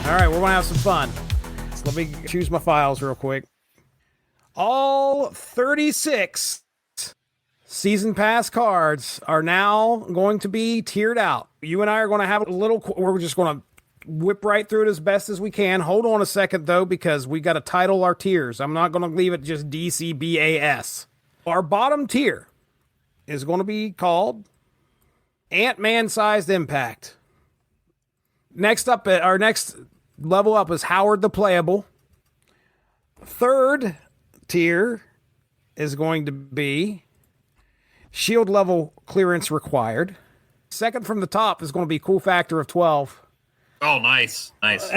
All right, we're going to have some fun. So let me choose my files real quick. All 36 season pass cards are now going to be tiered out. You and I are going to have a little, we're just going to whip right through it as best as we can. Hold on a second, though, because we got to title our tiers. I'm not going to leave it just DCBAS. Our bottom tier is going to be called Ant-Man Sized Impact. Next up, our next level up is Howard the Playable. Third tier is going to be Shield Level Clearance Required. Second from the top is going to be Cool Factor of 12. Oh, nice. Nice.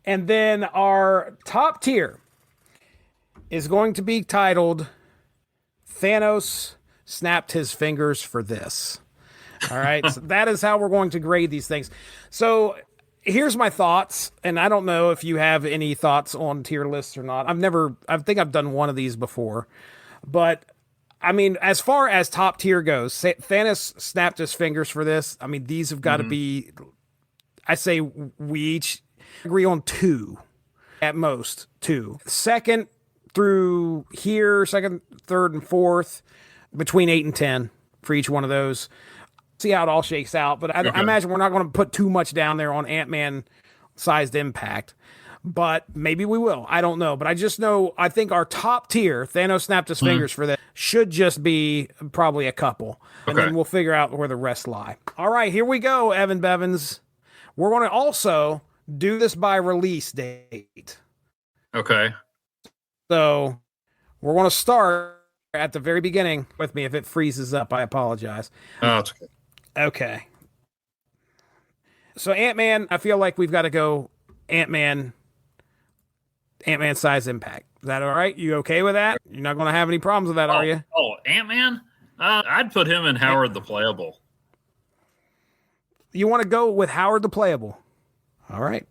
And then our top tier is going to be titled Thanos Snapped His Fingers for This. All right. So that is how we're going to grade these things. So here's my thoughts. And I don't know if you have any thoughts on tier lists or not. I think I've done one of these before. But I mean, as far as top tier goes, Thanos snapped his fingers for this. I mean, these have got to be, I say we each agree on 2 at most, 2. Second through here, second, third, and fourth, between 8 and 10 for each one of those. See how it all shakes out. But I imagine we're not going to put too much down there on Ant-Man sized impact. But maybe we will. I don't know. But I just know, I think our top tier, Thanos snapped his fingers for that, should just be probably a couple. And then we'll figure out where the rest lie. All right, here we go, Evan Bevins. We're going to also do this by release date. Okay. So we're going to start at the very beginning with me. If it freezes up, I apologize. Oh, it's okay. Okay. So Ant-Man, I feel like we've got to go Ant-Man size impact. Is that all right? You okay with that? You're not going to have any problems with that, are you? Oh, Ant-Man? I'd put him in Howard the Playable. You want to go with Howard the Playable? All right.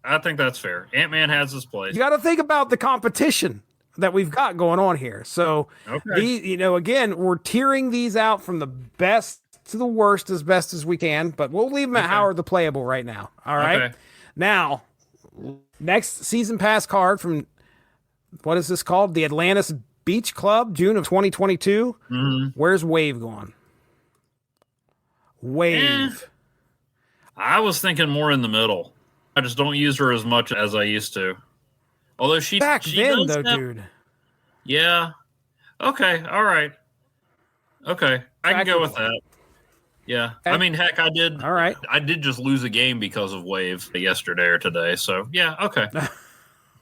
I think that's fair. Ant-Man has his place. You got to think about the competition that we've got going on here. So, again, we're tiering these out from the best to the worst as best as we can, but we'll leave them at Howard the Playable right now. All right. Okay. Now, next season pass card from, what is this called? The Atlantis Beach Club, June of 2022. Where's Wave going? Wave. I was thinking more in the middle. I just don't use her as much as I used to. Although she then, though, dude. Yeah. Okay. All right. Okay. I can go with that. Yeah. Okay. I mean, heck, I did. All right. I did just lose a game because of Wave yesterday or today. So, yeah. Okay.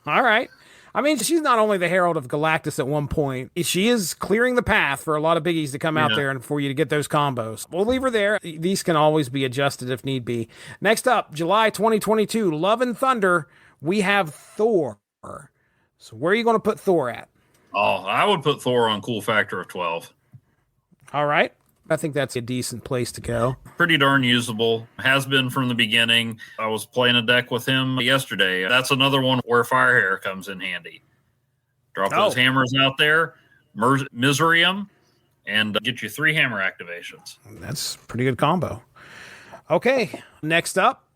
All right. I mean, she's not only the Herald of Galactus at one point, she is clearing the path for a lot of biggies to come out there and for you to get those combos. We'll leave her there. These can always be adjusted if need be. Next up, July 2022, Love and Thunder, we have Thor. So where are you going to put Thor at? Oh, I would put Thor on Cool Factor of 12. All right. I think that's a decent place to go. Pretty darn usable. Has been from the beginning. I was playing a deck with him yesterday. That's another one where Firehair comes in handy. Drop those hammers out there, Miserium, and get you 3 hammer activations. That's a pretty good combo. Okay, next up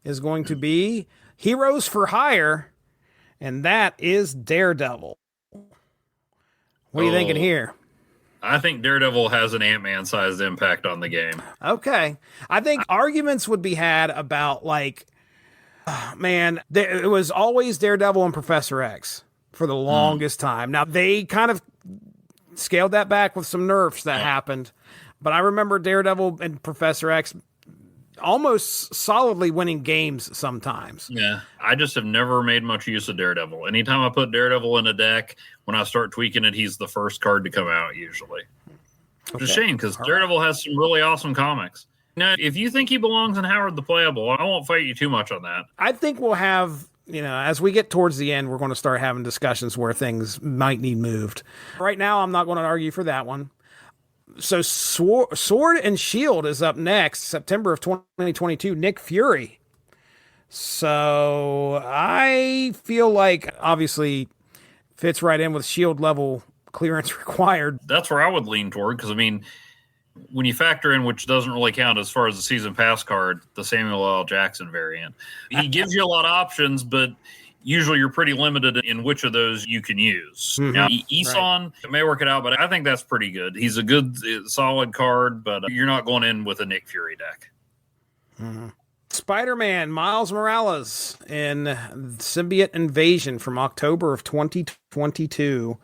is going to be Heroes for Hire, and that is Daredevil. What are you thinking here? I think Daredevil has an Ant-Man sized impact on the game. Okay. I think arguments would be had about, like, it was always Daredevil and Professor X for the longest time. Now, they kind of scaled that back with some nerfs that happened. But I remember Daredevil and Professor X almost solidly winning games sometimes. Yeah, I just have never made much use of Daredevil. Anytime I put Daredevil in a deck, when I start tweaking it, he's the first card to come out usually. Which is a shame because Daredevil has some really awesome comics. Now, if you think he belongs in Howard the Playable, I won't fight you too much on that. I think we'll have, as we get towards the end, we're going to start having discussions where things might need moved. Right now, I'm not going to argue for that one. So Sword and Shield is up next, September of 2022, Nick Fury. So I feel like obviously fits right in with Shield level clearance required. That's where I would lean toward because, I mean, When you factor in, which doesn't really count as far as the season pass card, the Samuel L. Jackson variant, he gives you a lot of options, but usually you're pretty limited in which of those you can use. Mm-hmm. Now, Eson may work it out, but I think that's pretty good. He's a good, solid card, but you're not going in with a Nick Fury deck. Mm-hmm. Spider-Man Miles Morales in Symbiote Invasion from October of 2022.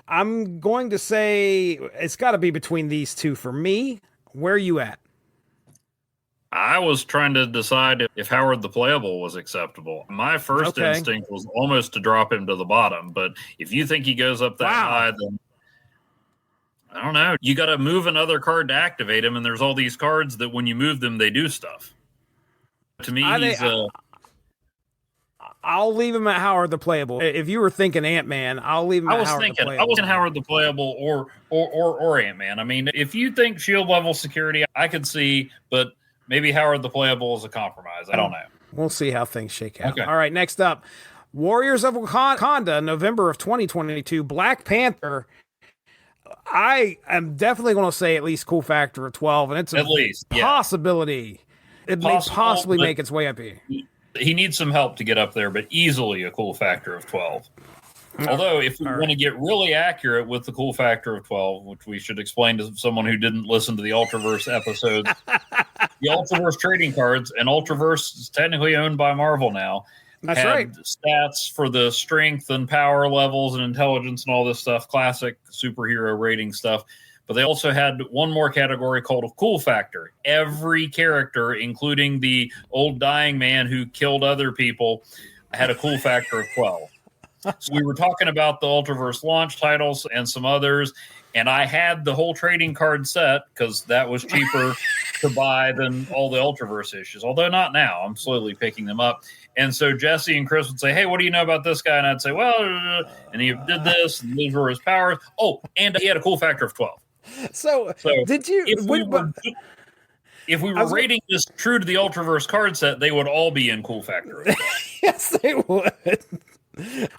I'm going to say it's got to be between these two for me. Where are you at? I was trying to decide if Howard the Playable was acceptable. My first instinct was almost to drop him to the bottom, but if you think he goes up that high, then I don't know. You got to move another card to activate him, and there's all these cards that when you move them, they do stuff. To me, I'll leave him at Howard the Playable. If you were thinking Ant-Man, I'll leave him at Howard the Playable. I wasn't Howard the Playable or Ant-Man. I mean, if you think shield level security, I could see, but maybe Howard the Playable is a compromise. I don't know. We'll see how things shake out. Okay. All right, next up, Warriors of Wakanda, November of 2022, Black Panther. I am definitely going to say at least cool factor of 12, and it's a possibility. It may possibly make its way up here. He needs some help to get up there, but easily a cool factor of 12. Although, if we want to get really accurate with the cool factor of 12, which we should explain to someone who didn't listen to the Ultraverse episodes, the Ultraverse trading cards, and Ultraverse is technically owned by Marvel now, had stats for the strength and power levels and intelligence and all this stuff, classic superhero rating stuff. But they also had one more category called a cool factor. Every character, including the old dying man who killed other people, had a cool factor of 12. So we were talking about the Ultraverse launch titles and some others, and I had the whole trading card set because that was cheaper to buy than all the Ultraverse issues, although not now. I'm slowly picking them up. And so Jesse and Chris would say, hey, what do you know about this guy? And I'd say, well, and he did this, and these were his powers. Oh, and he had a cool factor of 12. So did you? If we were rating this true to the Ultraverse card set, they would all be in cool factor. Yes, they would.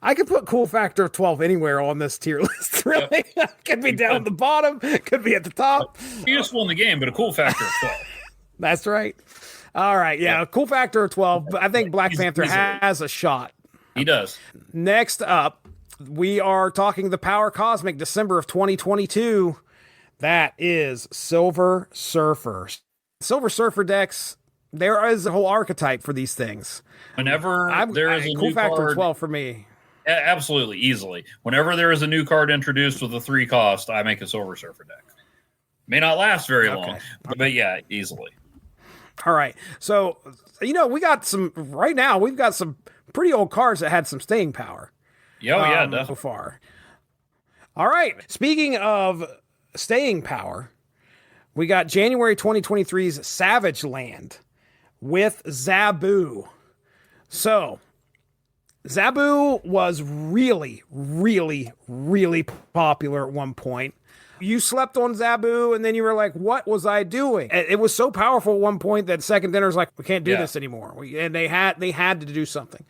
I could put cool factor of 12 anywhere on this tier list, really. Could be down at the bottom, could be at the top. Useful in the game, but a cool factor of 12. That's right. All right, yeah, cool factor of 12. But I think Black Panther has a shot. He does. Next up, we are talking the Power Cosmic, December of 2022. That is Silver Surfer. Silver Surfer decks, there is a whole archetype for these things. Whenever there is a cool new factor card, 12 for me. Absolutely, easily. Whenever there is a new card introduced with a 3 cost, I make a Silver Surfer deck. May not last very long, but yeah, easily. All right. So, we've got some pretty old cards that had some staying power. Definitely. So far. All right. Speaking of staying power, we got January 2023's Savage Land with Zabu. So, Zabu was really, really, really popular at one point. You slept on Zabu, and then you were like, what was I doing? It was so powerful at one point that Second Dinner's like, we can't do this anymore. And they had to do something.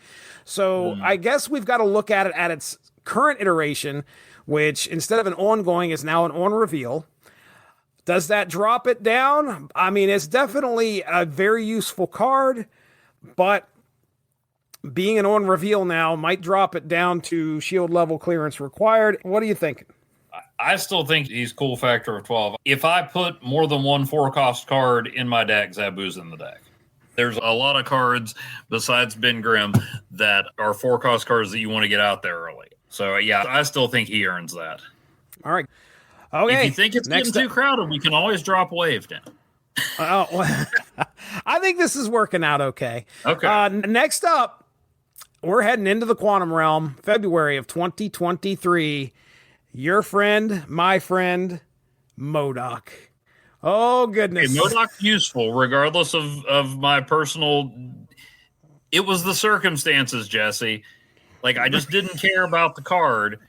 So I guess we've got to look at it at its current iteration, which instead of an ongoing is now an on reveal. Does that drop it down? I mean, it's definitely a very useful card, but being an on reveal now might drop it down to shield level clearance required. What are you thinking? I still think he's cool factor of 12. If I put more than one 4-cost card in my deck, Zabu's in the deck. There's a lot of cards besides Ben Grimm that are 4-cost cards that you want to get out there early. So, yeah, I still think he earns that. All right. Okay. If you think it's getting too crowded, we can always drop Wave down. I think this is working out okay. Okay. Next up, we're heading into the quantum realm, February of 2023. Your friend, my friend, MODOK. Oh, goodness. Hey, MODOK's useful, regardless of my personal... It was the circumstances, Jesse. Like, I just didn't care about the card,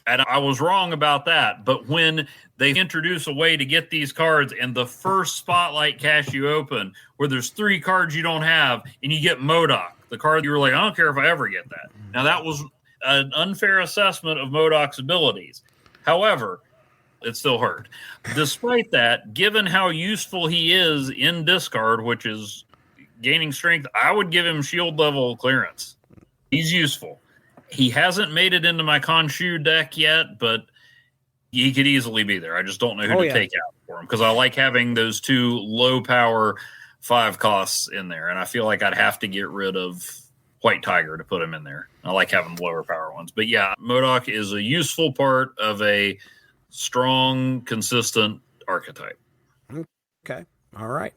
and I was wrong about that. But when they introduce a way to get these cards, and the first spotlight cache you open, where there's 3 cards you don't have, and you get MODOK, the card you were like, I don't care if I ever get that. Now, that was an unfair assessment of MODOK's abilities. However, it still hurt. Despite that, given how useful he is in discard, which is gaining strength, I would give him shield level clearance. He's useful. He hasn't made it into my Khonshu deck yet, but he could easily be there. I just don't know who to take out for him because I like having those 2 low power 5 costs in there, and I feel like I'd have to get rid of White Tiger to put him in there. I like having the lower power ones. But yeah, MODOK is a useful part of a strong, consistent archetype. Okay. All right.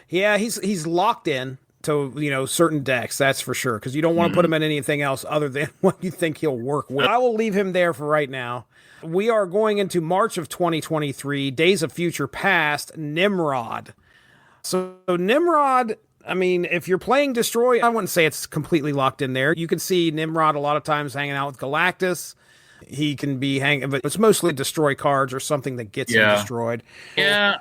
Yeah, he's locked in to, certain decks, that's for sure, because you don't want to put him in anything else other than what you think he'll work with. I will leave him there for right now. We are going into March of 2023, Days of Future Past, Nimrod. So Nimrod, I mean, if you're playing Destroy, I wouldn't say it's completely locked in there. You can see Nimrod a lot of times hanging out with Galactus. He can be hanging, but it's mostly Destroy cards or something that gets him destroyed. Yeah.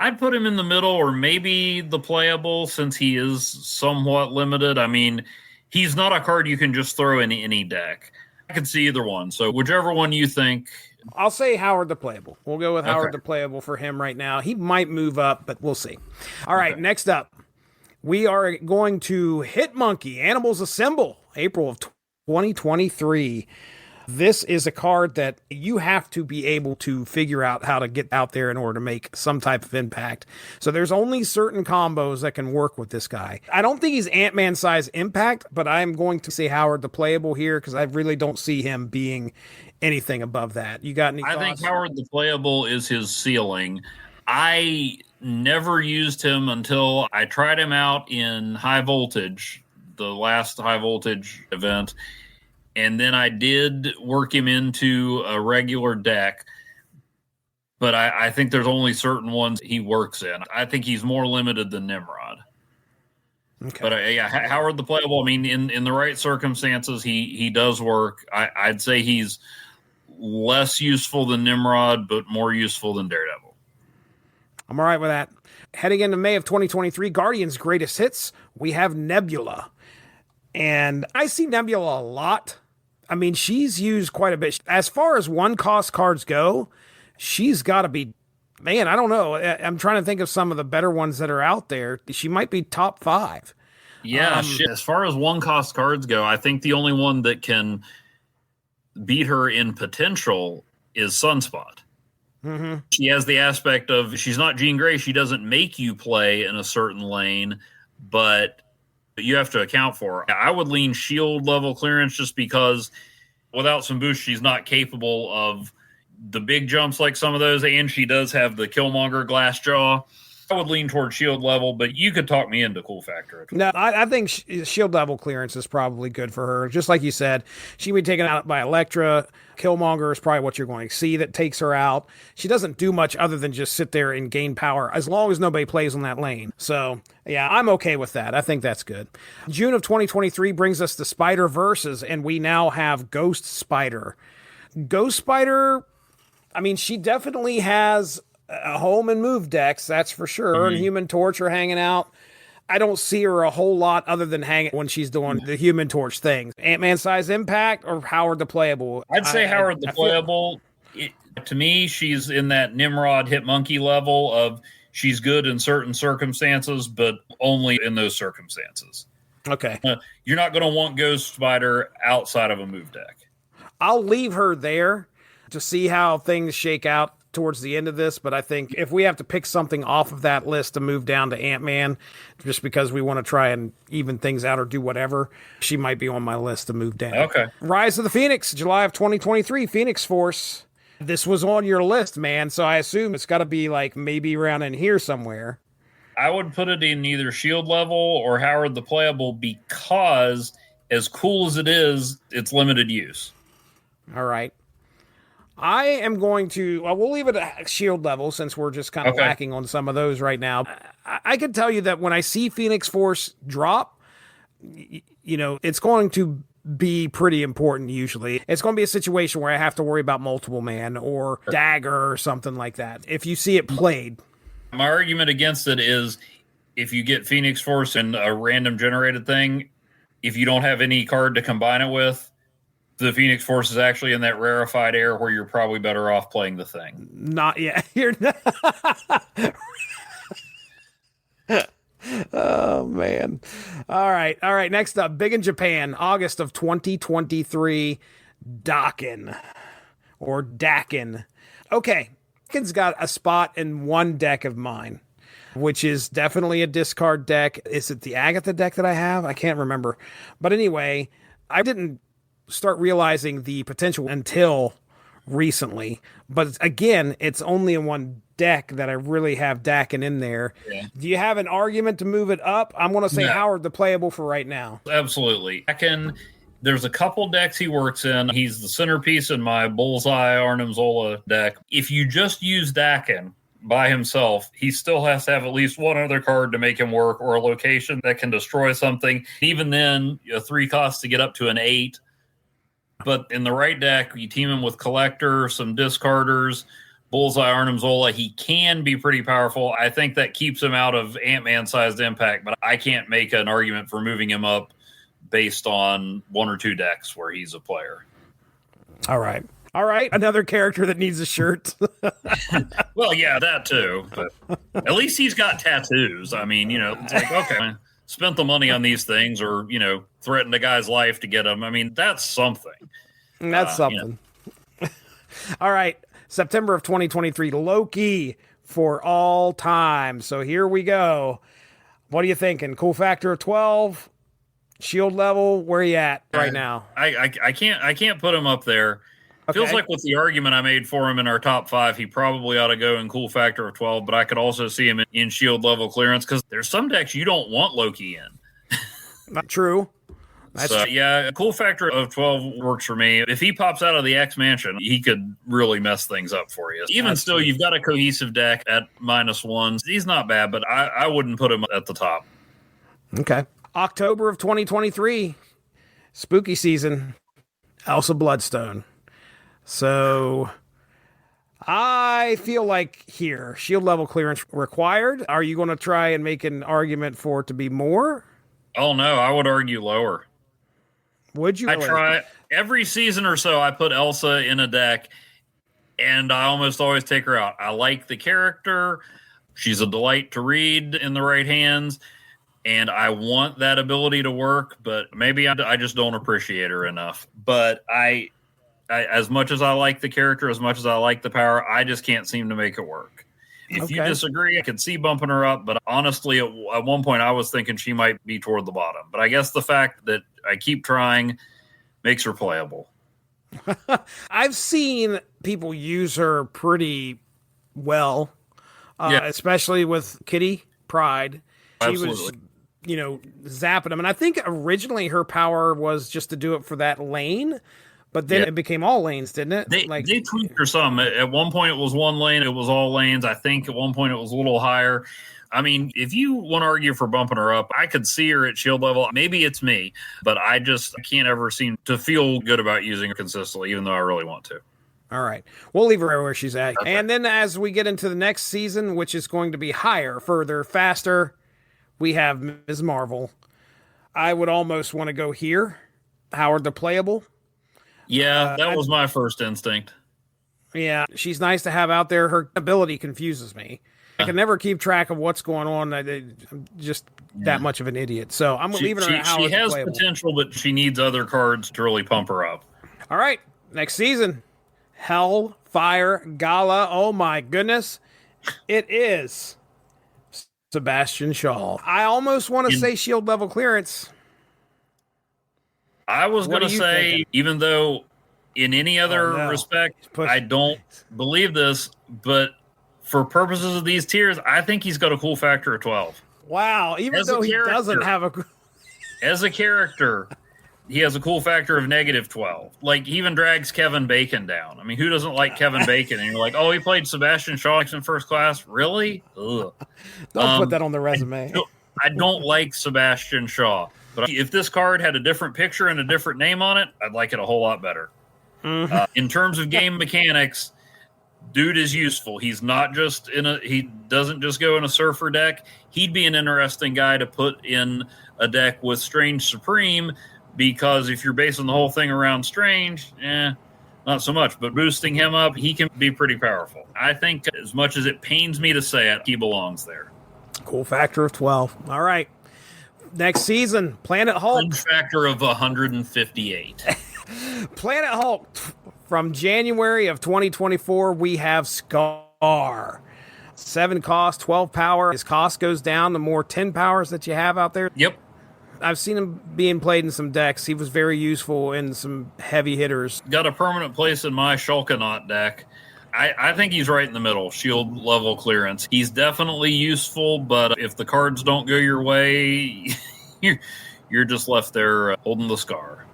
I'd put him in the middle or maybe the playable since he is somewhat limited. I mean, he's not a card you can just throw in any deck. I could see either one. So whichever one you think. I'll say Howard the Playable. We'll go with Howard the Playable for him right now. He might move up, but we'll see. All right, next up, we are going to Hitmonkey, Animals Assemble, April of 2023. This is a card that you have to be able to figure out how to get out there in order to make some type of impact. So there's only certain combos that can work with this guy. I don't think he's Ant-Man size impact, but I'm going to say Howard the Playable here because I really don't see him being anything above that. You got any thoughts? I think Howard the Playable is his ceiling. I never used him until I tried him out in High Voltage, the last High Voltage event. And then I did work him into a regular deck, but I think there's only certain ones he works in. I think he's more limited than Nimrod. Okay. But Howard the Playable, I mean, in the right circumstances, he does work. I'd say he's less useful than Nimrod, but more useful than Daredevil. I'm all right with that. Heading into May of 2023, Guardians Greatest Hits, we have Nebula. And I see Nebula a lot. I mean, she's used quite a bit. As far as 1-cost cards go, she's got to be, man, I don't know. I'm trying to think of some of the better ones that are out there. She might be top 5. Yeah, as far as 1-cost cards go, I think the only one that can beat her in potential is Sunspot. Mm-hmm. She has the aspect of, she's not Jean Grey. She doesn't make you play in a certain lane, but you have to account for her. I would lean shield level clearance just because without some boost, she's not capable of the big jumps like some of those, and she does have the Killmonger glass jaw. I would lean toward shield level, but you could talk me into cool factor. No, I think shield level clearance is probably good for her. Just like you said, she would be taken out by Elektra. Killmonger is probably what you're going to see that takes her out. She doesn't do much other than just sit there and gain power as long as nobody plays on that lane. So, yeah, I'm okay with that. I think that's good. June of 2023 brings us the Spider-Verses, and we now have Ghost Spider. Ghost Spider, I mean, she definitely has a home and move decks, that's for sure. Mm-hmm. And Human Torch are hanging out. I don't see her a whole lot other than hanging when she's doing the Human Torch thing. Ant-Man size impact or Howard the Playable? I'd say Howard the Playable. To me, she's in that Nimrod Hitmonkey level of she's good in certain circumstances, but only in those circumstances. Okay. You're not going to want Ghost Spider outside of a move deck. I'll leave her there to see how things shake out towards the end of this, but I think if we have to pick something off of that list to move down to Ant-Man, just because we want to try and even things out or do whatever, she might be on my list to move down. Okay. Rise of the Phoenix, July of 2023, Phoenix Force. This was on your list, man, so I assume it's got to be like maybe around in here somewhere. I would put it in either shield level or Howard the Playable because as cool as it is, it's limited use. All right. I am going to, well, we'll leave it at shield level since we're just kind of lacking on some of those right now. I can tell you that when I see Phoenix Force drop, it's going to be pretty important usually. It's going to be a situation where I have to worry about multiple man or dagger or something like that. If you see it played. My argument against it is if you get Phoenix Force and a random generated thing, if you don't have any card to combine it with, The Phoenix Force is actually in that rarefied air where you're probably better off playing the thing. Not yet. You're not. Oh man. All right. All right. Next up, big in Japan, August of 2023, Dakin or Dakin. Okay. Dakin's got a spot in one deck of mine, which is definitely a discard deck. Is it the Agatha deck that I have? I can't remember. But anyway, I didn't start realizing the potential until recently. But again, it's only in one deck that I really have Dakin in there. Yeah. Do you have an argument to move it up? I'm going to say Howard the playable for right now. Absolutely. Dakin, there's a couple decks he works in. He's the centerpiece in my Bullseye Arnim Zola deck. If you just use Dakin by himself, he still has to have at least one other card to make him work, or a location that can destroy something. Even then, a 3 cost to get up to an 8. But in the right deck, you team him with Collector, some discarders, Bullseye Arnim Zola. He can be pretty powerful. I think that keeps him out of Ant-Man sized impact, but I can't make an argument for moving him up based on 1 or 2 decks where he's a player. All right. All right. Another character that needs a shirt. Well, yeah, that too. But at least he's got tattoos. I mean, it's like, okay, spent the money on these things, or, threatened a guy's life to get them. I mean, that's something. That's something. All right. September of 2023, Loki for all time. So here we go. What are you thinking? Cool factor of 12, shield level. Where are you at right now? I can't put him up there. Okay. Feels like with the argument I made for him in our top 5, he probably ought to go in cool factor of 12, but I could also see him in shield level clearance, because there's some decks you don't want Loki in. Not true. That's true. Yeah, cool factor of 12 works for me. If he pops out of the X Mansion, he could really mess things up for you. Even That's still, true. You've got a cohesive deck at -1. He's not bad, but I wouldn't put him at the top. Okay. October of 2023, spooky season, Elsa Bloodstone. So I feel like here, shield level clearance required. Are you going to try and make an argument for it to be more? Oh, no, I would argue lower. Would you? I try every season or so. I put Elsa in a deck, and I almost always take her out. I like the character. She's a delight to read in the right hands, and I want that ability to work, but maybe I just don't appreciate her enough. But I, as much as I like the character, as much as I like the power, I just can't seem to make it work. If you disagree, I could see bumping her up, but honestly, at one point I was thinking she might be toward the bottom. But I guess the fact that I keep trying makes her playable. I've seen people use her pretty well, especially with Kitty Pryde. She Absolutely. was, zapping them. And I think originally her power was just to do it for that lane. But then it became all lanes, didn't it? They tweaked her some. At one point, it was 1 lane. It was all lanes. I think at one point it was a little higher. I mean, if you want to argue for bumping her up, I could see her at shield level. Maybe it's me, but I can't ever seem to feel good about using her consistently, even though I really want to. All right. We'll leave her where she's at. Okay. And then as we get into the next season, which is going to be higher, further, faster, we have Ms. Marvel. I would almost want to go here. Howard the playable. Yeah, that was my first instinct. Yeah, she's nice to have out there. Her ability confuses me. I can never keep track of what's going on. I'm just that much of an idiot. So I'm leaving her at Howard. She has potential, but she needs other cards to really pump her up. All right, next season, Hellfire Gala. Oh my goodness, it is Sebastian Shaw. I almost want to say shield level clearance. I was going to say, thinking? Even though in any other respect, I don't believe this, but for purposes of these tiers, I think he's got a cool factor of 12. Wow. Even though he doesn't have a... As a character, he has a cool factor of -12. Like, he even drags Kevin Bacon down. I mean, who doesn't like Kevin Bacon? And you're like, oh, he played Sebastian Shaw in first class? Really? Ugh. Don't put that on the resume. I don't like Sebastian Shaw. But if this card had a different picture and a different name on it, I'd like it a whole lot better. Mm-hmm. In terms of game mechanics, dude is useful. He's not just he doesn't just go in a surfer deck. He'd be an interesting guy to put in a deck with Strange Supreme, because if you're basing the whole thing around Strange, not so much. But boosting him up, he can be pretty powerful. I think, as much as it pains me to say it, he belongs there. Cool factor of 12. All right. Next season, Planet Hulk. Fringe factor of 158. Planet Hulk. From January of 2024, we have Scar. 7 cost, 12 power. His cost goes down the more 10 powers that you have out there. Yep. I've seen him being played in some decks. He was very useful in some heavy hitters. Got a permanent place in my Shulkanaut deck. I think he's right in the middle, shield level clearance. He's definitely useful, but if the cards don't go your way, you're just left there holding the scar.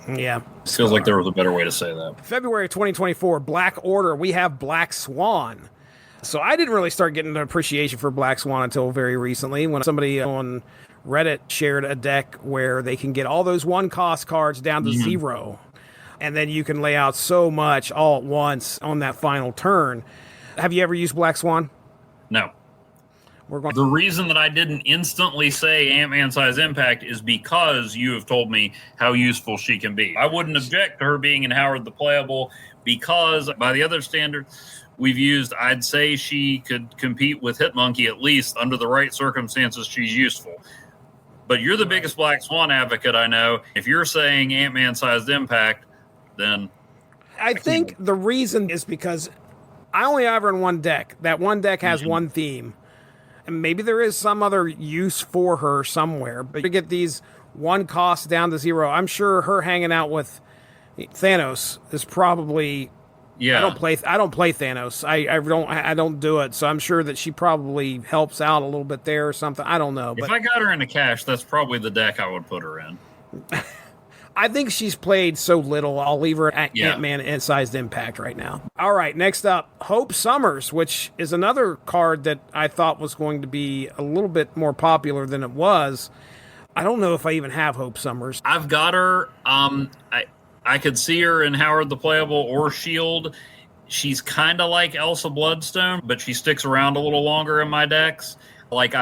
Yeah. Feels like there was a better way to say that. February 2024, Black Order, we have Black Swan. So I didn't really start getting an appreciation for Black Swan until very recently when somebody on Reddit shared a deck where they can get all those 1-cost cards down to 0. And then you can lay out so much all at once on that final turn. Have you ever used Black Swan? No. The reason that I didn't instantly say Ant-Man size impact is because you have told me how useful she can be. I wouldn't object to her being in Howard the Playable because by the other standards we've used, I'd say she could compete with Hitmonkey at least under the right circumstances. She's useful. But you're the biggest Black Swan advocate I know. If you're saying Ant-Man sized impact, then I think the reason is because I only have her in one deck. That one deck has one theme. And maybe there is some other use for her somewhere. But to get these 1 cost down to 0, I'm sure her hanging out with Thanos is probably. Yeah. I don't play Thanos. I don't do it. So I'm sure that she probably helps out a little bit there or something. I don't know. But if I got her in a cache, that's probably the deck I would put her in. I think she's played so little, I'll leave her at Ant-Man sized impact right now. All right, next up, Hope Summers, which is another card that I thought was going to be a little bit more popular than it was. I don't know if I even have Hope Summers. I've got her. I could see her in Howard the Playable or Shield. She's kind of like Elsa Bloodstone, but she sticks around a little longer in my decks. Like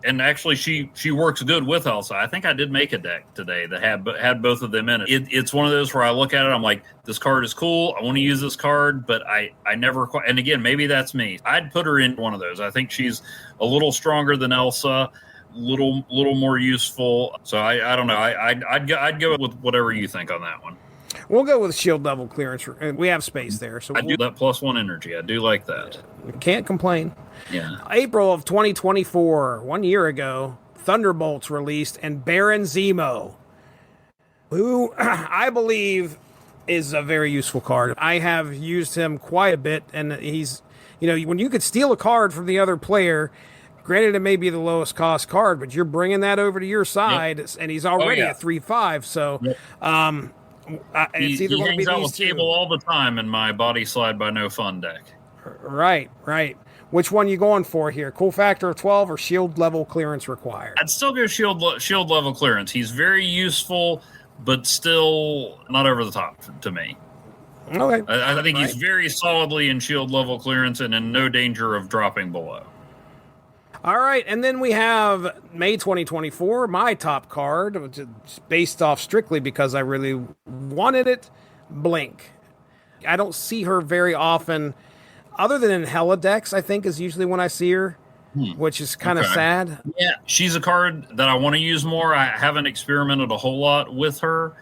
and actually, she works good with Elsa. I think I did make a deck today that had both of them in it. It's one of those where I look at it, I'm like, this card is cool. I want to use this card, but I never quite. And again, maybe that's me. I'd put her in one of those. I think she's a little stronger than Elsa, little more useful. So I don't know. I'd go with whatever you think on that one. We'll go with shield level clearance. We have space there. So I do that +1 energy. I do like that. Can't complain. Yeah. April of 2024, 1 year ago, Thunderbolts released, and Baron Zemo, who I believe is a very useful card. I have used him quite a bit, and he's, when you could steal a card from the other player, granted it may be the lowest cost card, but you're bringing that over to your side, and he's already at 3/5, so... He hangs out with Cable all the time in my Body Slide by No Fun deck. Right. Which one you going for here? Cool factor of 12 or shield level clearance required? I'd still go shield level clearance. He's very useful, but still not over the top to me. Okay. I think he's very solidly in shield level clearance and in no danger of dropping below. All right, and then we have May 2024, my top card, which is based off strictly because I really wanted it, Blink. I don't see her very often, other than in Hella decks, I think, is usually when I see her, which is kind of sad. Yeah, she's a card that I want to use more. I haven't experimented a whole lot with her.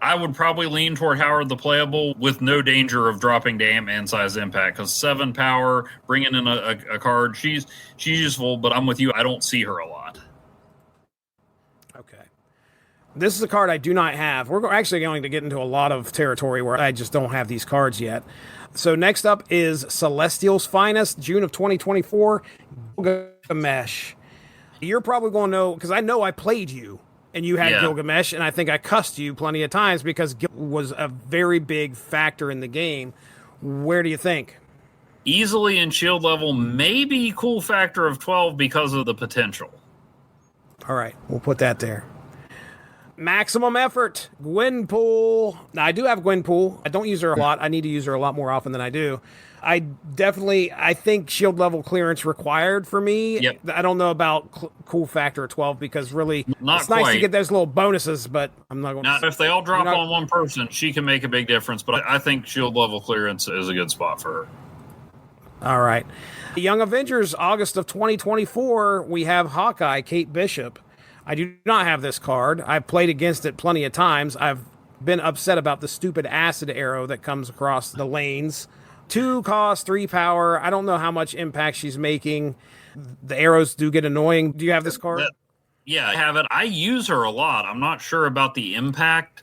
I would probably lean toward Howard the Playable with no danger of dropping to Ant-Man size impact because 7 power, bringing in a card, she's useful, but I'm with you. I don't see her a lot. Okay. This is a card I do not have. We're actually going to get into a lot of territory where I just don't have these cards yet. So next up is Celestial's Finest, June of 2024, Gilgamesh. You're probably going to know, because I know I played you. And you had Gilgamesh, and I think I cussed you plenty of times because Gil was a very big factor in the game. Where do you think? Easily in shield level, maybe cool factor of 12 because of the potential. All right, we'll put that there. Maximum effort, Gwenpool. Now, I do have Gwenpool. I don't use her a lot. I need to use her a lot more often than I do. I think shield level clearance required for me. Yep. I don't know about cool factor 12 because really Not it's nice quite. to get those little bonuses, but I'm not going to. Now, if they all drop on one person, she can make a big difference, but I think shield level clearance is a good spot for her. All right. Young Avengers, August of 2024, we have Hawkeye, Kate Bishop. I do not have this card. I've played against it plenty of times. I've been upset about the stupid acid arrow that comes across the lanes. 2 cost, 3 power. I don't know how much impact she's making. The arrows do get annoying. Do you have this card? Yeah, I have it. I use her a lot. I'm not sure about the impact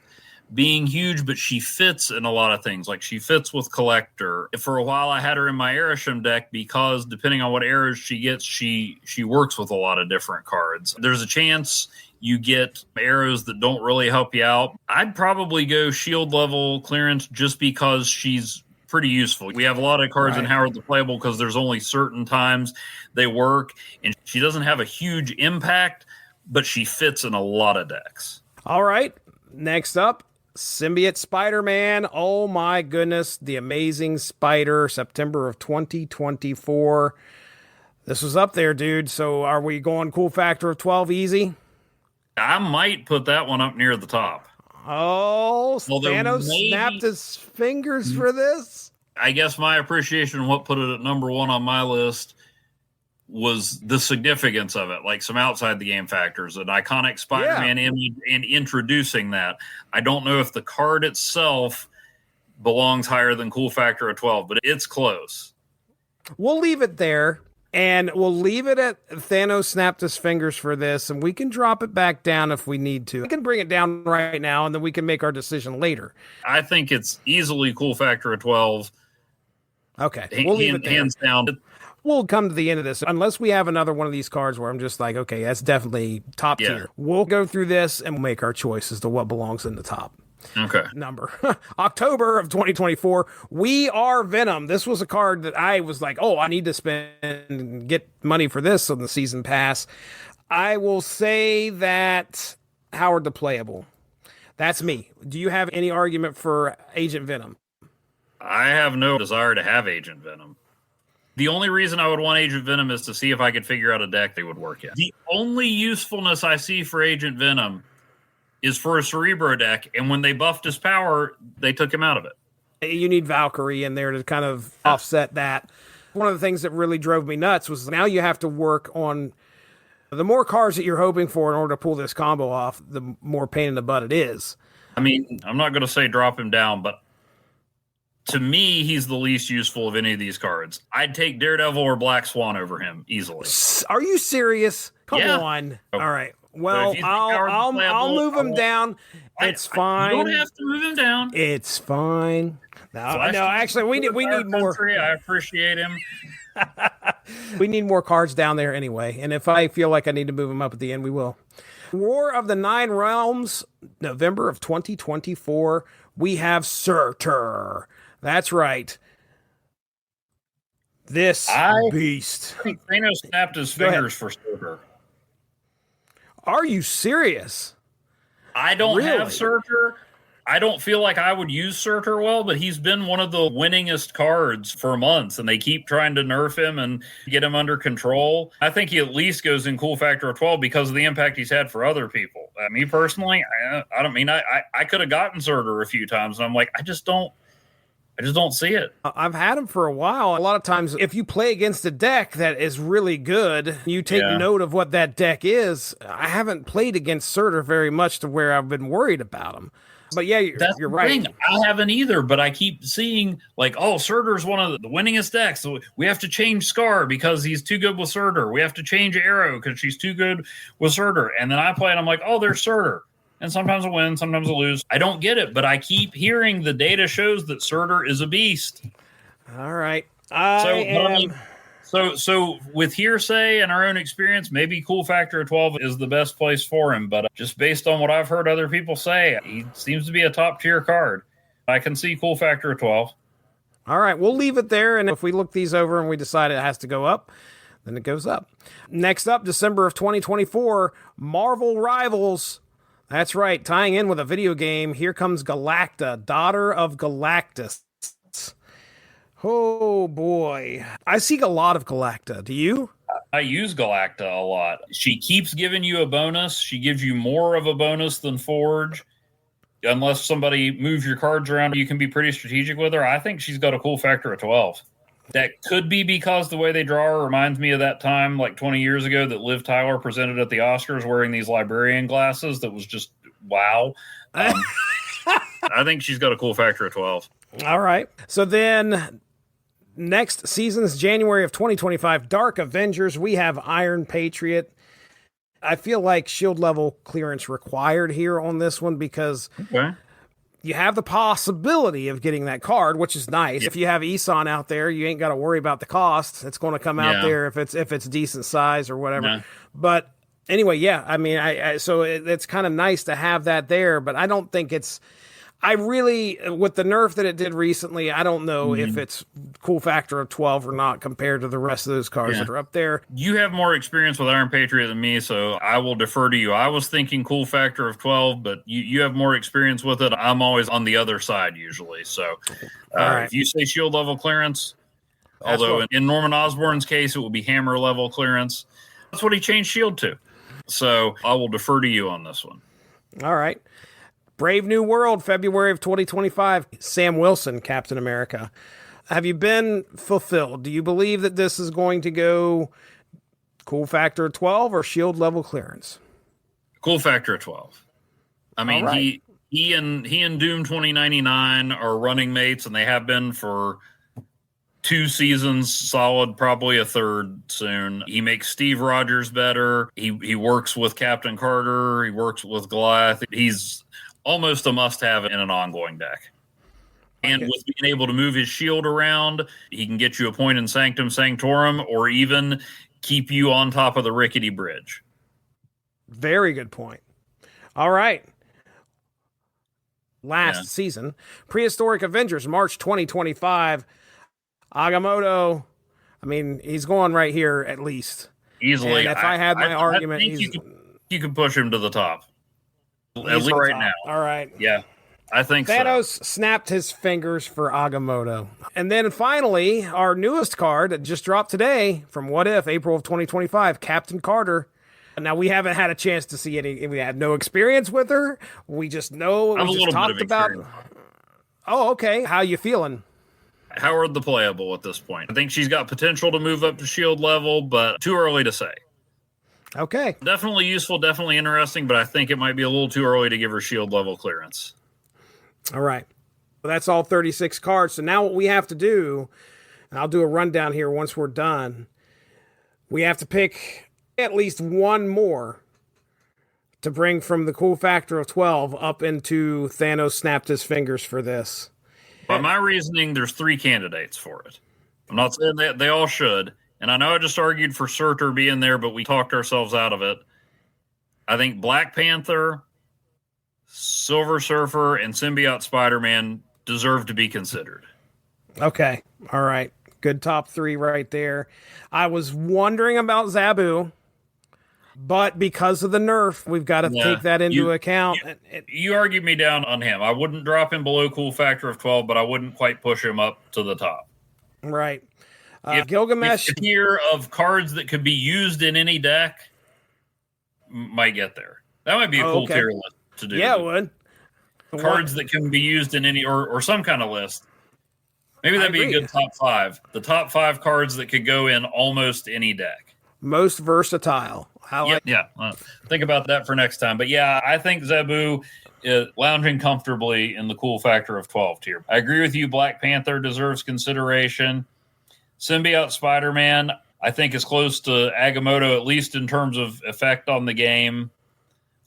being huge, but she fits in a lot of things. Like she fits with Collector. For a while, I had her in my Arishem deck because depending on what arrows she gets, she works with a lot of different cards. There's a chance you get arrows that don't really help you out. I'd probably go shield level clearance just because she's pretty useful. We have a lot of cards in Howard the Playable because there's only certain times they work, and she doesn't have a huge impact, but she fits in a lot of decks. All right. Next up, Symbiote Spider-Man. Oh my goodness. The Amazing Spider, September of 2024. This was up there, dude. So are we going cool factor of 12 easy? I might put that one up near the top. Oh, Thanos snapped his fingers for this? I guess my appreciation of what put it at number 1 on my list was the significance of it, like some outside the game factors, an iconic Spider-Man image and introducing that. I don't know if the card itself belongs higher than cool factor of 12, but it's close. We'll leave it there, and we'll leave it at Thanos snapped his fingers for this, and we can drop it back down if we need to. We can bring it down right now, and then we can make our decision later. I think it's easily cool factor of 12. Okay, we'll leave it there. Hands down. We'll come to the end of this. Unless we have another one of these cards where I'm just like, okay, that's definitely top tier. We'll go through this and we'll make our choice as to what belongs in the top. Okay. Number. October of 2024, We Are Venom. This was a card that I was like, oh, I need to spend and get money for this on the season pass. I will say that Howard the Playable. That's me. Do you have any argument for Agent Venom? I have no desire to have Agent Venom. The only reason I would want Agent Venom is to see if I could figure out a deck they would work in. The only usefulness I see for Agent Venom is for a Cerebro deck, and when they buffed his power, they took him out of it. You need Valkyrie in there to kind of offset that. One of the things that really drove me nuts was now you have to work on the more cards that you're hoping for in order to pull this combo off, the more pain in the butt it is. I mean, I'm not going to say drop him down, but to me, he's the least useful of any of these cards. I'd take Daredevil or Black Swan over him easily. Are you serious? Come on. All right. Well, I'll move him down. It's fine. You don't have to move him down. It's fine. No, actually, we need more. I appreciate him. We need more cards down there anyway. And if I feel like I need to move him up at the end, we will. War of the Nine Realms, November of 2024. We have Surtur. That's right. This beast. I think Thanos snapped his fingers for Surtur. Are you serious? I don't have Surtur. I don't feel like I would use Surtur well, but he's been one of the winningest cards for months, and they keep trying to nerf him and get him under control. I think he at least goes in cool factor of 12 because of the impact he's had for other people. Me personally, I don't mean I could have gotten Surtur a few times, and I'm like, I just don't see it. I've had him for a while. A lot of times, if you play against a deck that is really good, you take note of what that deck is. I haven't played against Surtur very much to where I've been worried about him. But yeah, you're right. I haven't either, but I keep seeing like, oh, Surtur's one of the winningest decks. So we have to change Scar because he's too good with Surtur. We have to change Arrow because she's too good with Surtur. And then I play and I'm like, oh, there's Surtur. And sometimes I win, sometimes I lose. I don't get it, but I keep hearing the data shows that Surtur is a beast. All right. So with hearsay and our own experience, maybe cool factor of 12 is the best place for him. But just based on what I've heard other people say, he seems to be a top tier card. I can see cool factor of 12. All right, we'll leave it there. And if we look these over and we decide it has to go up, then it goes up. Next up, December of 2024, Marvel Rivals. That's right. Tying in with a video game, here comes Galacta, daughter of Galactus. Oh boy. I see a lot of Galacta. Do you? I use Galacta a lot. She keeps giving you a bonus. She gives you more of a bonus than Forge. Unless somebody moves your cards around, you can be pretty strategic with her. I think she's got a cool factor of 12. That could be because the way they draw her reminds me of that time, like 20 years ago, that Liv Tyler presented at the Oscars wearing these librarian glasses. That was just wow. I think she's got a cool factor of 12. All right. So then next season's January of 2025, Dark Avengers, we have Iron Patriot. I feel like shield level clearance required here on this one because you have the possibility of getting that card, which is nice. If you have Eson out there, you ain't got to worry about the cost. It's going to come out there if it's decent size or whatever. But anyway, I mean, so it's kind of nice to have that there, but I don't think it's. I really, with the nerf that it did recently, I don't know if it's cool factor of 12 or not compared to the rest of those cards that are up there. You have more experience with Iron Patriot than me, so I will defer to you. I was thinking cool factor of 12, but you have more experience with it. I'm always on the other side usually. So if you say shield level clearance, although in Norman Osborn's case, it will be hammer level clearance. That's what he changed shield to. So I will defer to you on this one. All right. Brave New World, February of 2025. Sam Wilson, Captain America. Have you been fulfilled? Do you believe that this is going to go cool factor of 12 or shield level clearance? Cool factor of 12. I mean, he and Doom 2099 are running mates, and they have been for 2 seasons solid, probably a third soon. He makes Steve Rogers better. He works with Captain Carter. He works with Goliath. He's almost a must-have in an ongoing deck. And with being able to move his shield around, he can get you a point in Sanctum Sanctorum or even keep you on top of the rickety bridge. Very good point. All right. Last season, Prehistoric Avengers, March 2025. Agamotto, I mean, he's going right here at least. Easily. And if I had my argument, I think you can push him to the top. At least right now. All right. Yeah, I think Thanos snapped his fingers for Agamotto. And then finally, our newest card that just dropped today from What If, April of 2025, Captain Carter. Now, we haven't had a chance to see any. We had no experience with her. We just know. We just talked about. Oh, okay. How you feeling? Howard the playable at this point. I think she's got potential to move up to shield level, but too early to say. Okay. Definitely useful, definitely interesting, but I think it might be a little too early to give her shield level clearance. All right. Well, that's all 36 cards. So now what we have to do, and I'll do a rundown here once we're done, we have to pick at least one more to bring from the cool factor of 12 up into Thanos snapped his fingers for this. By my reasoning, there's 3 candidates for it. I'm not saying that they all should. And I know I just argued for Surtur being there, but we talked ourselves out of it. I think Black Panther, Silver Surfer, and Symbiote Spider-Man deserve to be considered. Okay. All right. Good top 3 right there. I was wondering about Zabu, but because of the nerf, we've got to take that into account. You argued me down on him. I wouldn't drop him below cool factor of 12, but I wouldn't quite push him up to the top. Right. Gilgamesh. If a tier of cards that could be used in any deck might get there. That might be a cool tier list to do. Yeah, it would. Cards that can be used in any or some kind of list. Maybe that'd be a good top 5. The top 5 cards that could go in almost any deck. Most versatile. Think about that for next time. But yeah, I think Zabu is lounging comfortably in the cool factor of 12 tier. I agree with you. Black Panther deserves consideration. Symbiote Spider-Man, I think, is close to Agamotto, at least in terms of effect on the game.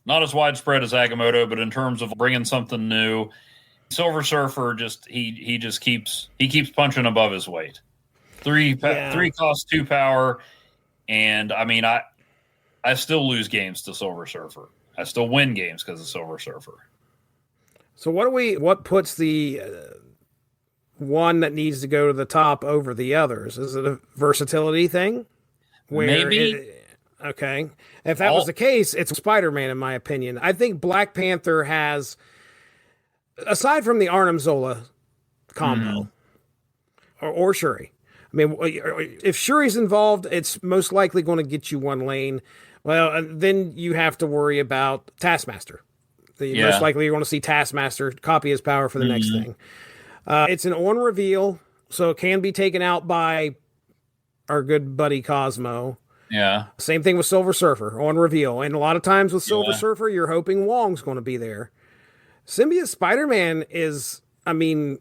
Not as widespread as Agamotto, but in terms of bringing something new. Silver Surfer, he keeps punching above his weight. 3 cost 2 power, and I mean, I still lose games to Silver Surfer. I still win games because of Silver Surfer. So what puts the one that needs to go to the top over the others? Is it a versatility thing? Maybe. Okay. If that was the case, it's Spider-Man, in my opinion. I think Black Panther has, aside from the Arnim Zola combo or Shuri, I mean, if Shuri's involved, it's most likely going to get you one lane. Well, then you have to worry about Taskmaster. Most likely you're going to see Taskmaster copy his power for the next thing. It's an on reveal, so it can be taken out by our good buddy Cosmo. Yeah. Same thing with Silver Surfer on reveal. And a lot of times with Silver Surfer, you're hoping Wong's going to be there. Symbiote Spider-Man is, I mean,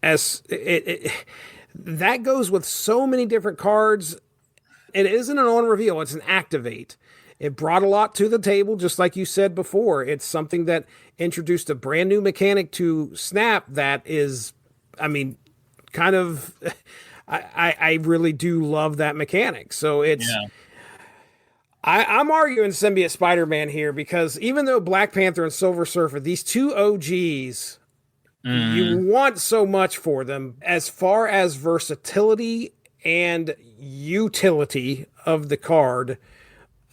that goes with so many different cards. It isn't an on reveal, it's an activate. It brought a lot to the table, just like you said before. It's something that introduced a brand new mechanic to Snap that is, I mean, kind of, I really do love that mechanic. So it's, I'm arguing Symbiote Spider-Man here because even though Black Panther and Silver Surfer, these two OGs, you want so much for them as far as versatility and utility of the card.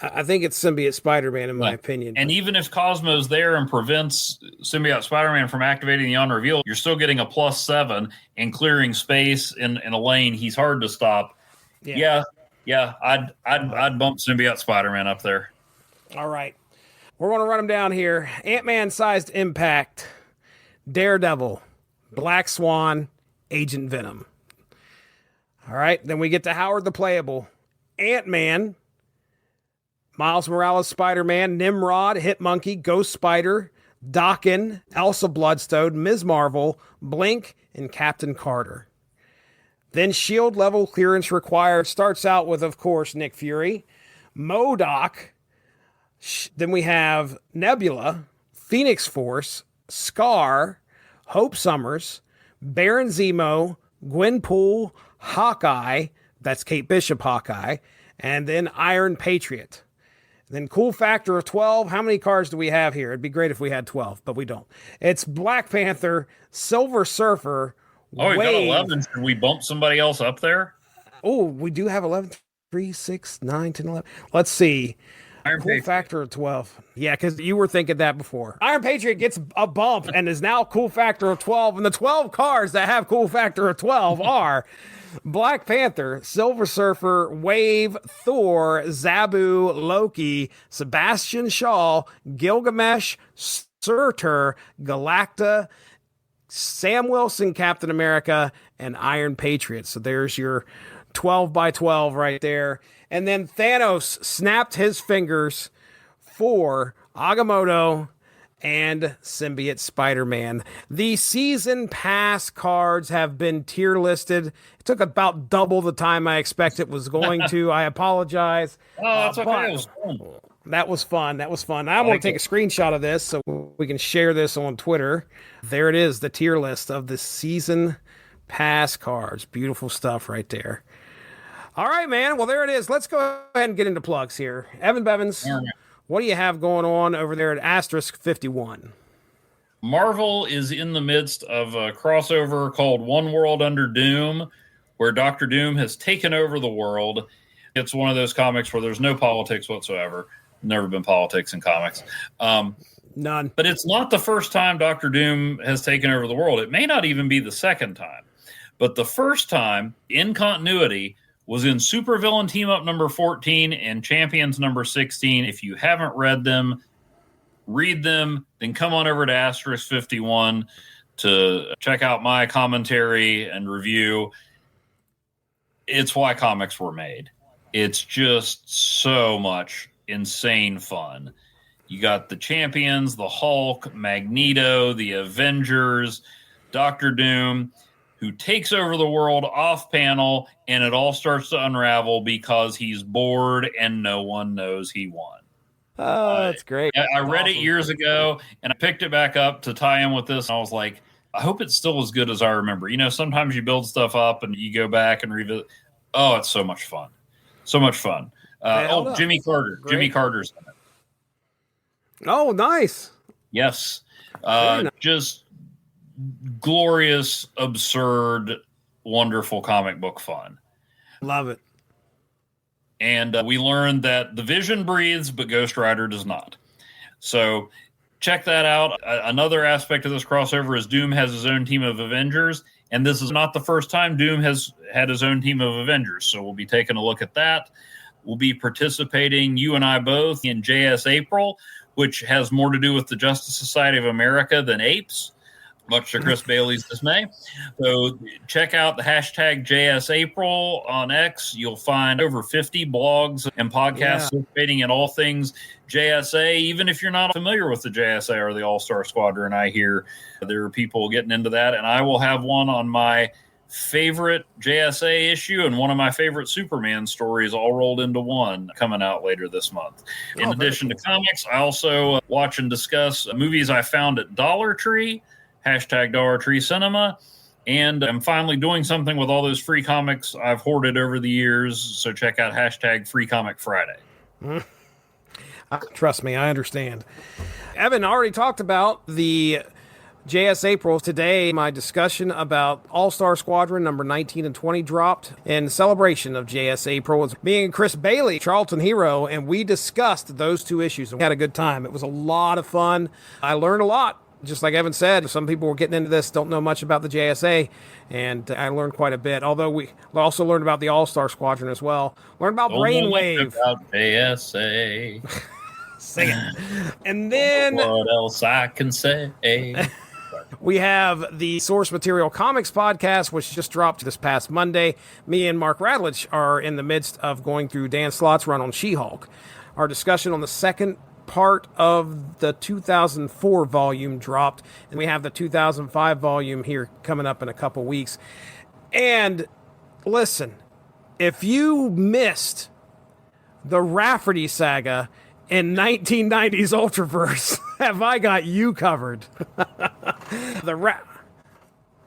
I think it's Symbiote Spider-Man in my opinion. And even if Cosmo's there and prevents Symbiote Spider-Man from activating the on reveal, you're still getting a +7 and clearing space in a lane. He's hard to stop. Yeah. I'd bump Symbiote Spider-Man up there. All right. We're going to run them down here. Ant-Man sized impact, Daredevil, Black Swan, Agent Venom. All right. Then we get to Howard the Playable, Ant-Man, Miles Morales Spider-Man, Nimrod, Hitmonkey, Ghost Spider, Daken, Elsa Bloodstone, Ms. Marvel, Blink, and Captain Carter. Then shield level clearance required starts out with, of course, Nick Fury, MODOK. Then we have Nebula, Phoenix Force, Scar, Hope Summers, Baron Zemo, Gwenpool, Hawkeye, that's Kate Bishop Hawkeye, and then Iron Patriot. Then cool factor of 12. How many cards do we have here? It'd be great if we had 12, but we don't. It's Black Panther, Silver Surfer, We've got 11. Should we bump somebody else up there? Oh, we do have 11. 3, 6, 9, 10, 11. Let's see. Iron cool Patriot. Factor of 12. Yeah, because you were thinking that before. Iron Patriot gets a bump and is now cool factor of 12. And the 12 cards that have cool factor of 12 are Black Panther, Silver Surfer, Wave, Thor, Zabu, Loki, Sebastian Shaw, Gilgamesh, Surtur, Galacta, Sam Wilson, Captain America, and Iron Patriot. So there's your 12 by 12 right there. And then Thanos snapped his fingers for Agamotto and Symbiote Spider-Man. The season pass cards have been tier listed. It took about double the time I expect it was going to. I apologize. Oh, that's okay. It was fun. That was fun. That was fun. I'm going to take a screenshot of this so we can share this on Twitter. There it is, the tier list of the season pass cards. Beautiful stuff right there. All right, man. Well, there it is. Let's go ahead and get into plugs here. Evan Bevins, what do you have going on over there at Asterisk 51? Marvel is in the midst of a crossover called One World Under Doom, where Dr. Doom has taken over the world. It's one of those comics where there's no politics whatsoever. Never been politics in comics. None. But it's not the first time Dr. Doom has taken over the world. It may not even be the second time. But the first time in continuity was in Supervillain Team Up number 14 and Champions number 16. If you haven't read them, read them, then come on over to Asterisk 51 to check out my commentary and review. It's why comics were made. It's just so much insane fun. You got the Champions, the Hulk, Magneto, the Avengers, Dr. Doom, who takes over the world off panel, and it all starts to unravel because he's bored and no one knows he won. Oh, that's great. I read it years ago, and I picked it back up to tie in with this, and I was like, I hope it's still as good as I remember. You know, sometimes you build stuff up and you go back and revisit. Oh, it's so much fun. So much fun. Jimmy Carter. Great. Jimmy Carter's in it. Oh, nice. Yes. Nice. Just glorious, absurd, wonderful comic book fun. Love it. And we learned that the Vision breathes, but Ghost Rider does not. So check that out. Another aspect of this crossover is Doom has his own team of Avengers, and this is not the first time Doom has had his own team of Avengers. So we'll be taking a look at that. We'll be participating, you and I both, in JS April, which has more to do with the Justice Society of America than apes, much to Chris Bailey's dismay. So check out the hashtag JS April on X. You'll find over 50 blogs and podcasts participating in all things JSA. Even if you're not familiar with the JSA or the All-Star Squadron, I hear there are people getting into that. And I will have one on my favorite JSA issue and one of my favorite Superman stories all rolled into one coming out later this month. In addition to comics, I also watch and discuss movies I found at Dollar Tree, hashtag Dollar Tree Cinema, and I'm finally doing something with all those free comics I've hoarded over the years, so check out hashtag Free Comic Friday. Trust me, I understand. Evan already talked about the JS April. Today, my discussion about All-Star Squadron number 19 and 20 dropped in celebration of JS April. It's me and Chris Bailey, Charlton Hero, and we discussed those two issues. We had a good time. It was a lot of fun. I learned a lot. Just like Evan said, some people were getting into this, don't know much about the JSA, and I learned quite a bit. Although we also learned about the All-Star Squadron as well. Learned about Brainwave. About JSA. Sing it. And then what else I can say? We have the Source Material Comics podcast, which just dropped this past Monday. Me and Mark Radlich are in the midst of going through Dan Slott's run on She-Hulk. Our discussion on the second part of the 2004 volume dropped, and we have the 2005 volume here coming up in a couple weeks. And listen, if you missed the Rafferty saga in 1990s Ultraverse, have I got you covered?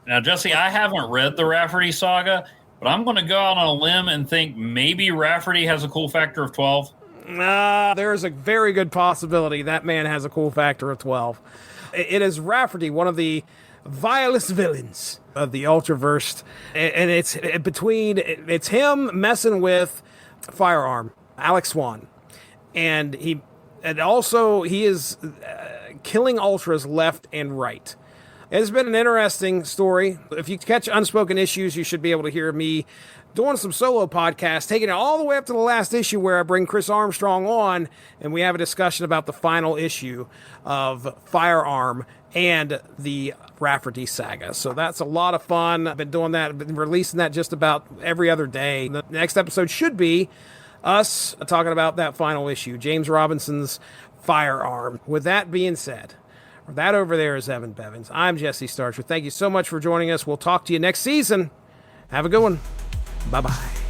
Now, Jesse, I haven't read the Rafferty saga, but I'm going to go out on a limb and think maybe Rafferty has a cool factor of 12. There's a very good possibility that man has a cool factor of 12. It is Rafferty, one of the vilest villains of the Ultraverse, and it's him messing with Firearm, Alex Swan. And he is killing Ultras left and right. It's been an interesting story. If you catch Unspoken Issues, you should be able to hear me doing some solo podcasts, taking it all the way up to the last issue where I bring Chris Armstrong on, and we have a discussion about the final issue of Firearm and the Rafferty saga. So that's a lot of fun. I've been doing that. I've been releasing that just about every other day. The next episode should be us talking about that final issue, James Robinson's Firearm. With that being said, that over there is Evan Bevins. I'm Jesse Starcher. Thank you so much for joining us. We'll talk to you next season. Have a good one. Bye-bye.